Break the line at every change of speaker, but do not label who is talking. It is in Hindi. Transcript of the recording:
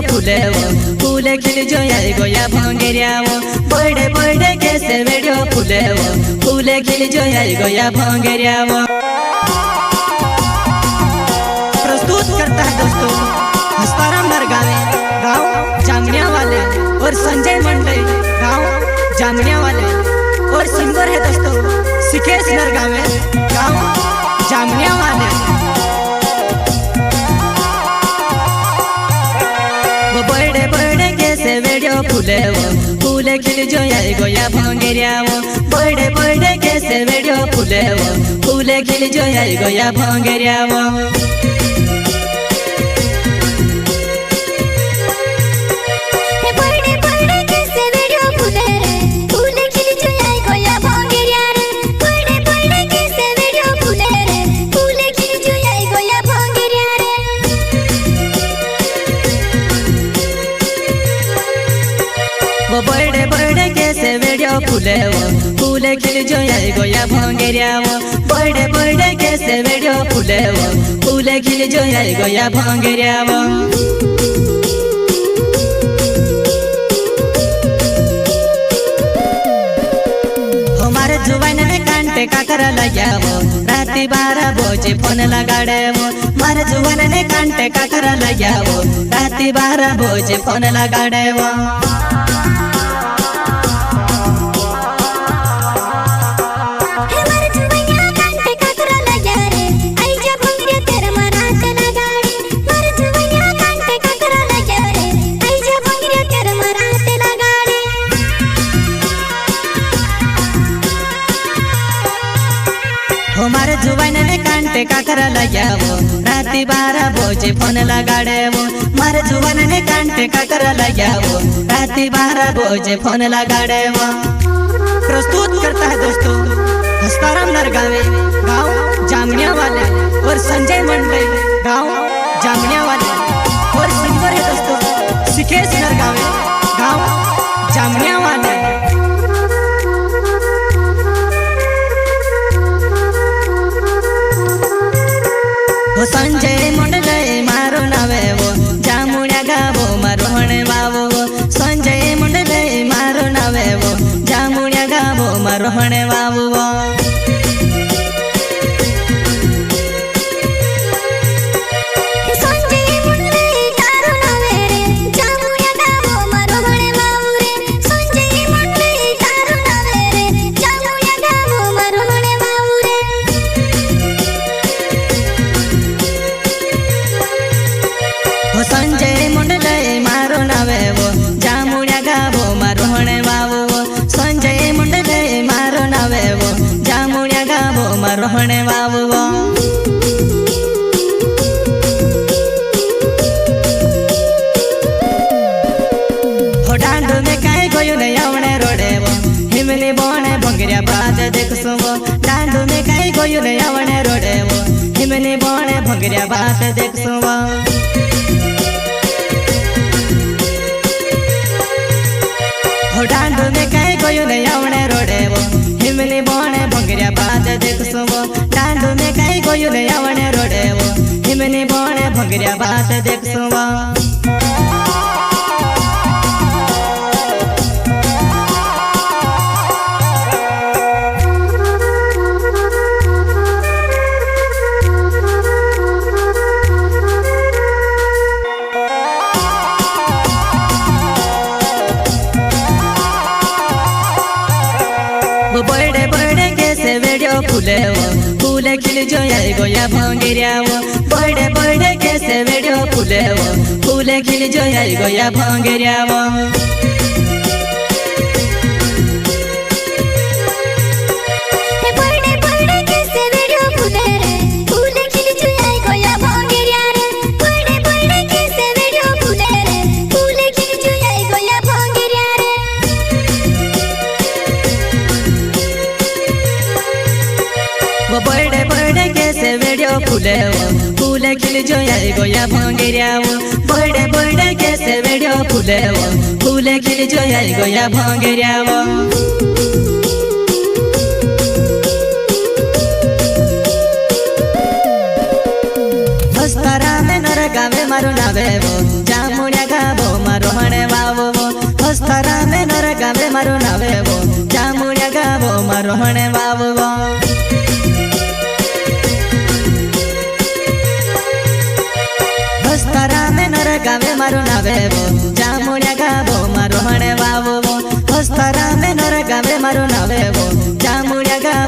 फुलेवो फूले खिल जो आई गोया भांगेरियावो बड़े बड़े कैसे वीडियो फुलेवो फूले खिल जो आई गोया भांगेरियावो। प्रस्तुत करता है दोस्तों हस्ताराम नरगावे गाँव जामनिया वाले और संजय मंडे गाँव जामनिया वाले और सिंगर है दोस्तों सिकेश नरगावे गाँव जामनिया वाले। वो बड़े बड़े कैसे वीडियो फुलेवो फूले खिल जो आई गोया भांगेरियावो बड़े बड़े कैसे वीडियो फुलेवो फूले खिल जो आई गोया भांगेरियावो। वो बड़े बड़े कैसे वीडियो फुलेवो फूले खिल जो आई गोया भांगेरियावो बड़े बड़े कैसे वीडियो फुलेवो फूले खिल जो आई गोया भांगेरियावो। हमारे जुबान में कांटे काकर लगावो राती 12 बजे फोन लगाड़ेवो मारे जुबान में कांटे काकर लगावो राती 12 बजे फोन लगाड़ेवो। हमारे जुबान में कांटे काकर लगावो राती 12 बजे फोन लगाड़ेवो मारे जुबान में कांटे काकर लगावो राती 12 बजे फोन लगाड़ेवो। प्रस्तुत करता है दोस्तों हस्ताराम नरगावे गाँव जामनिया वाले और संजय मंडे गाँव जामनिया वाले और सिंगर है दोस्तों सिकेश नरगावे गाँव जामनिया वाले। वो संजय मंडले मारो नावे वो जामुनिया गावो मारो हणे वावो संजय मंडले मारो नावे वो जामुनिया गावो मारो हणे वावो। संजय मंडले मारो नावे वो जामुनिया गावो मारो हणे वावो संजय मंडले मारो नावे वो जामुनिया गावो मारो हणे वावो। हो डांडू में काई गोयु ने आवणे रोडेवो हिमनी बोने भंगरिया बात देखसो डांडू में काई गोयु ने आवणे रोडेवो हिमनी बोने भंगरिया बात देखसो। हो डांडू में कई गोयु ने आवणे रोडेवो हिमनी बोने भंगरिया बात देखसो डांडू में कई गोयु ने आवणे रोडेवो हिमनी बोने भंगरिया बात देखसो। वो बड़े बड़े कैसे वीडियो फुलेवो फूले खिल जो आई गोया भांगेरियावो बड़े बड़े कैसे वीडियो फुलेवो फूले खिल जो आई गोया भांगेरियावो। वो बड़े बड़े कैसे वीडियो फुलेवो फूले खिल जो आई गोया भांगेरियावो बड़े बड़े कैसे वीडियो फुलेवो फूले खिल जो आई गोया भांगेरियावो। हस्ताराम नरगावे મારું નાવે વો જામુણ્યા ગાવો મારો હણે વાવો હસ્તરા મે નર ગાવે મારું નાવે વો જામુણ્યા ગાવો મારો હણે વાવો હસ્તરા મે નર ગાવે મારું નાવે વો જામુણ્યા ગાવો મારો હણે વાવો હસ્તરા મે નર ગાવે મારું નાવે વો જામુણ્યા ગાવો